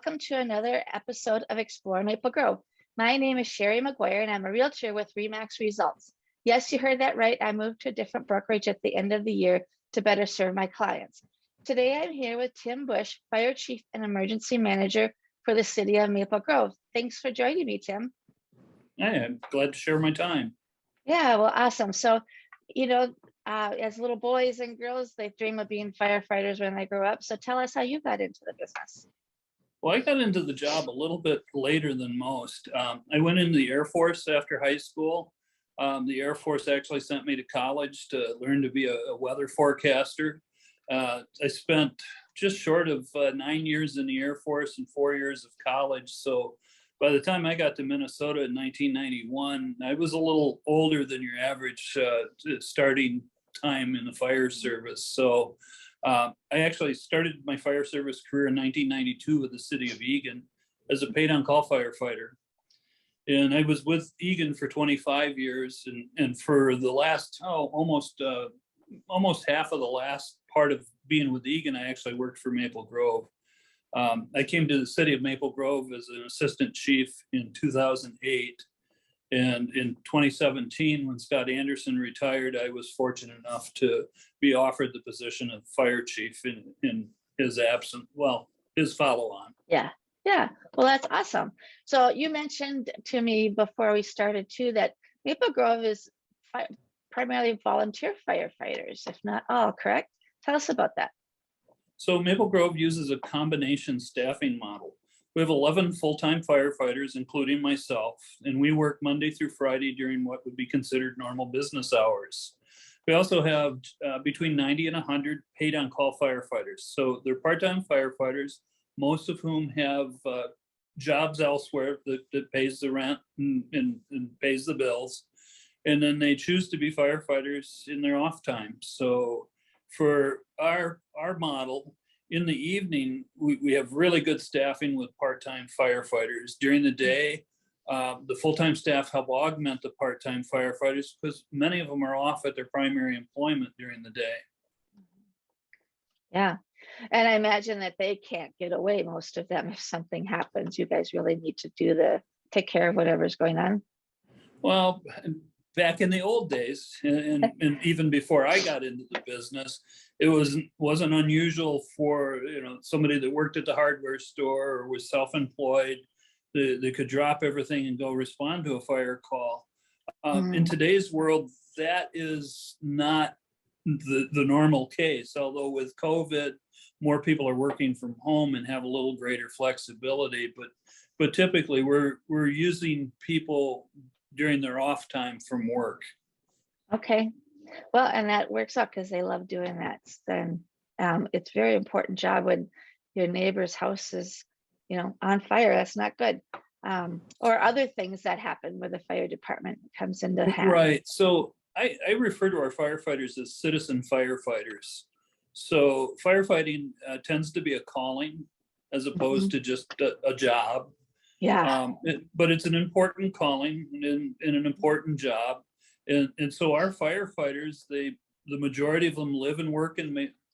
welcome to another episode of Explore Maple Grove. My name is Shari McGuire, and I'm a realtor with REMAX Results. Yes, you heard that right. I moved to a different brokerage at the end of the year to better serve my clients. Today, I'm here with Tim Bush, Fire Chief and Emergency Manager for the City of Maple Grove. Thanks for joining me, Tim. Hey, I'm glad to share my time. Yeah, well, awesome. So, as little boys and girls, they dream of being firefighters when they grow up. So tell us how you got into the business. Well, I got into the job a little bit later than most. I went into the Air Force after high school. The Air Force actually sent me to college to learn to be a weather forecaster. I spent just short of 9 years in the Air Force and 4 years of college. So by the time I got to Minnesota in 1991, I was a little older than your average starting time in the fire service. So I actually started my fire service career in 1992 with the city of Eagan as a paid-on-call firefighter. And I was with Eagan for 25 years. And for the last, almost half of the last part of being with Eagan, I actually worked for Maple Grove. I came to the city of Maple Grove as an assistant chief in 2008. And in 2017, when Scott Anderson retired, I was fortunate enough to be offered the position of fire chief in his absence, his follow-on. Yeah. Well, that's awesome. So you mentioned to me before we started too that Maple Grove is primarily volunteer firefighters, if not all, correct? Tell us about that. So Maple Grove uses a combination staffing model. We have 11 full-time firefighters, including myself, and we work Monday through Friday during what would be considered normal business hours. We also have between 90 and 100 paid-on-call firefighters. So they're part-time firefighters, most of whom have jobs elsewhere that pays the rent and pays the bills. And then they choose to be firefighters in their off time. So for our model, in the evening, we have really good staffing with part-time firefighters. During the day, the full-time staff help augment the part-time firefighters because many of them are off at their primary employment during the day. Yeah. And I imagine that they can't get away, most of them, if something happens. You guys really need to take care of whatever's going on. Well, back in the old days, and even before I got into the business, it wasn't unusual for somebody that worked at the hardware store or was self-employed. They could drop everything and go respond to a fire call. In today's world, that is not the normal case. Although with COVID, more people are working from home and have a little greater flexibility. But typically, we're using people during their off time from work. Okay. Well, and that works out because they love doing that. Then it's a very important job when your neighbor's house is, on fire. That's not good. Or other things that happen where the fire department comes into hand. Right. So I refer to our firefighters as citizen firefighters. So firefighting tends to be a calling as opposed to just a job. Yeah. But it's an important calling and an important job. And so our firefighters, the majority of them live and work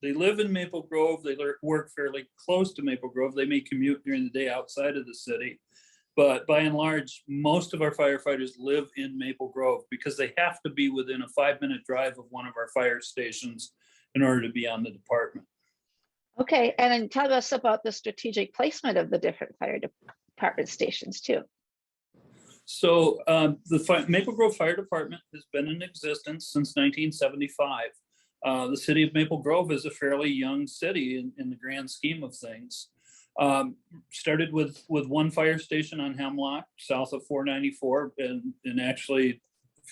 they live in Maple Grove. They work fairly close to Maple Grove. They may commute during the day outside of the city. But by and large, most of our firefighters live in Maple Grove because they have to be within a 5-minute drive of one of our fire stations in order to be on the department. Okay, and then tell us about the strategic placement of the different fire department stations too. So the Maple Grove Fire Department has been in existence since 1975. The city of Maple Grove is a fairly young city in the grand scheme of things. Started with one fire station on Hemlock, south of 494, and actually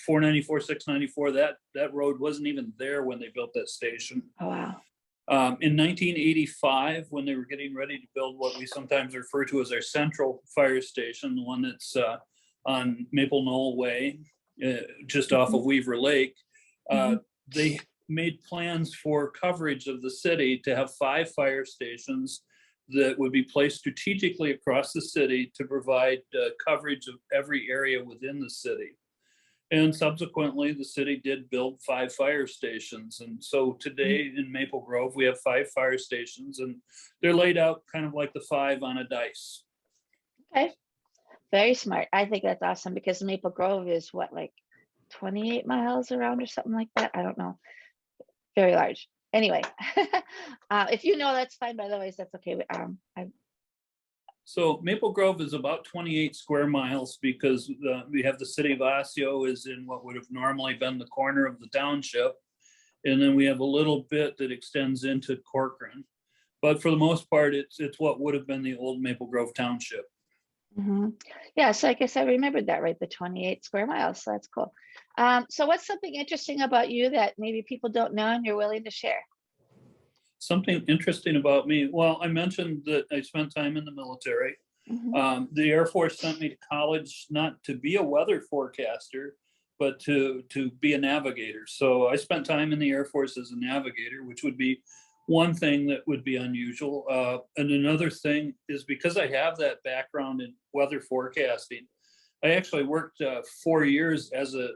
494, 694, that road wasn't even there when they built that station. Oh, wow. In 1985, when they were getting ready to build what we sometimes refer to as our central fire station, the one that's on Maple Knoll Way, just off of Weaver Lake, they made plans for coverage of the city to have 5 fire stations that would be placed strategically across the city to provide coverage of every area within the city. And subsequently, the city did build 5 fire stations. And so today in Maple Grove, we have 5 fire stations, and they're laid out kind of like the 5 on a dice. Okay, very smart. I think that's awesome because Maple Grove is what, like 28 miles around or something like that. I don't know. Very large. Anyway, if you know, that's fine. By the way, that's okay. So Maple Grove is about 28 square miles because we have the city of Osseo is in what would have normally been the corner of the township. And then we have a little bit that extends into Corcoran. But for the most part, it's what would have been the old Maple Grove Township. Yeah, so I guess I remembered that, right? The 28 square miles. So that's cool. So what's something interesting about you that maybe people don't know and you're willing to share? Something interesting about me. Well, I mentioned that I spent time in the military. The Air Force sent me to college not to be a weather forecaster, but to be a navigator. So I spent time in the Air Force as a navigator, which would be one thing that would be unusual. And another thing is because I have that background in weather forecasting, I actually worked 4 years as a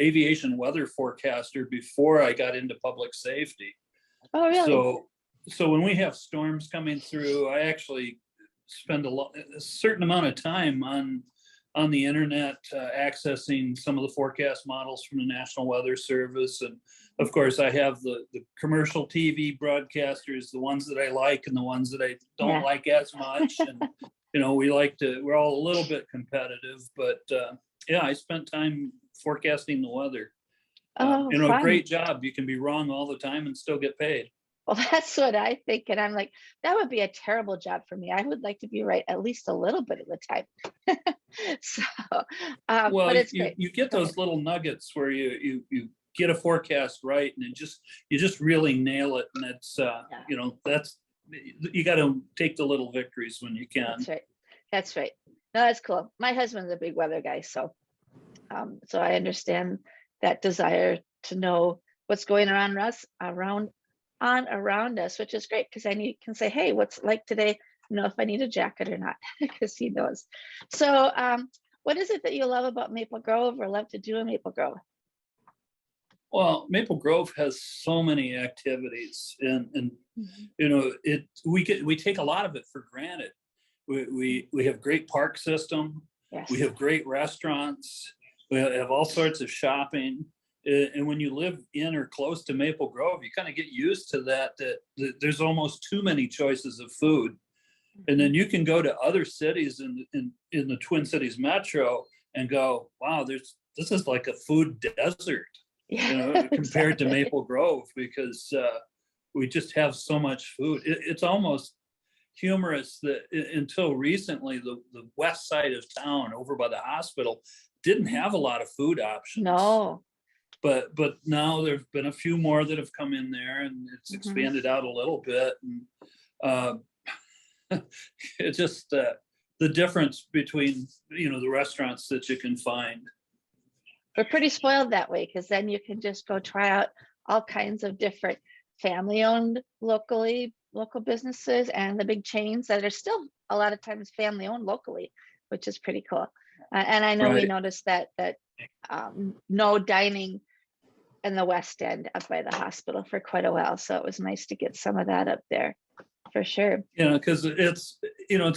aviation weather forecaster before I got into public safety. Oh, really? So when we have storms coming through, I actually spend a certain amount of time on the internet, accessing some of the forecast models from the National Weather Service. And of course, I have the commercial TV broadcasters, the ones that I like and the ones that I don't like as much. And, we're all a little bit competitive, but yeah, I spent time forecasting the weather. Oh, a great job. You can be wrong all the time and still get paid. Well, that's what I think. And I'm like, that would be a terrible job for me. I would like to be right at least a little bit of the time. So, well, but it's great. You get those little nuggets where you get a forecast right, and you just really nail it. And it's, you got to take the little victories when you can. That's right. That's right. No, that's cool. My husband's a big weather guy. So I understand that desire to know what's going on around us, which is great because I can say, hey, what's it like today? If I need a jacket or not, because he knows. So what is it that you love about Maple Grove or love to do in Maple Grove? Well, Maple Grove has so many activities, and we take a lot of it for granted. We have great park system. Yes. We have great restaurants. We have all sorts of shopping. And when you live in or close to Maple Grove, you kind of get used to that there's almost too many choices of food. And then you can go to other cities in the Twin Cities Metro and go, wow, this is like a food desert, compared to Maple Grove, because we just have so much food. It's almost humorous that until recently, the west side of town over by the hospital didn't have a lot of food options. No. But now there've been a few more that have come in there, and it's expanded out a little bit. And it's just the difference between the restaurants that you can find. We're pretty spoiled that way because then you can just go try out all kinds of different family-owned local businesses and the big chains that are still a lot of times family-owned locally, which is pretty cool. And I know we noticed that no dining in the West End up by the hospital for quite a while. So it was nice to get some of that up there for sure. Because it's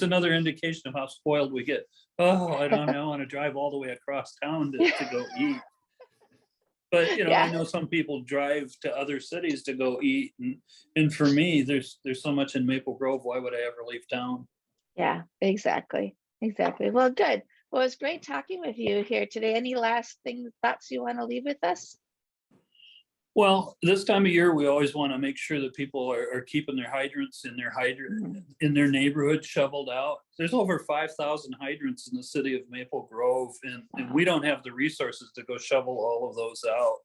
another indication of how spoiled we get. Oh, I don't know, I want to drive all the way across town to go eat. But I know some people drive to other cities to go eat, and for me, there's so much in Maple Grove. Why would I ever leave town? Yeah, exactly. Well, good. Well, it was great talking with you here today. Any last thoughts you want to leave with us? Well, this time of year, we always want to make sure that people are keeping their hydrants in their neighborhood shoveled out. There's over 5,000 hydrants in the city of Maple Grove, and we don't have the resources to go shovel all of those out.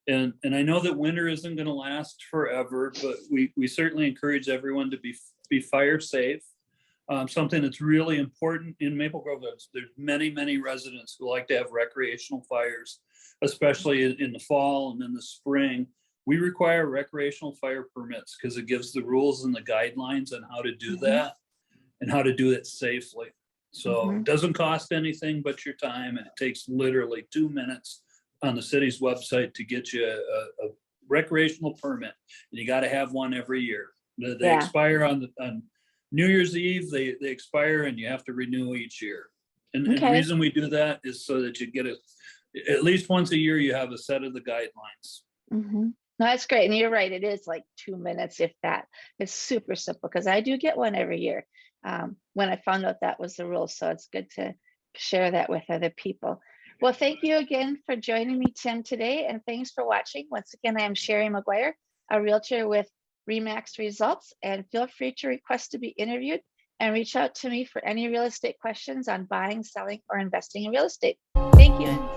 And I know that winter isn't going to last forever, but we certainly encourage everyone to be fire safe. Something that's really important in Maple Grove, there's many residents who like to have recreational fires, especially in the fall and in the spring. We require recreational fire permits because it gives the rules and the guidelines on how to do that and how to do it safely. So it doesn't cost anything but your time, and it takes literally 2 minutes on the city's website to get you a recreational permit. And you got to have one every year. They expire on New Year's Eve. They expire, and you have to renew each year. And the reason we do that is so that you get it at least once a year. You have a set of the guidelines. No, that's great. And you're right. It is like 2 minutes, if that. It's super simple, because I do get one every year when I found out that was the rule. So it's good to share that with other people. Well, thank you again for joining me, Tim, today. And thanks for watching. Once again, I am Shari McGuire, a realtor with RE/MAX Results. And feel free to request to be interviewed and reach out to me for any real estate questions on buying, selling, or investing in real estate. Thank you.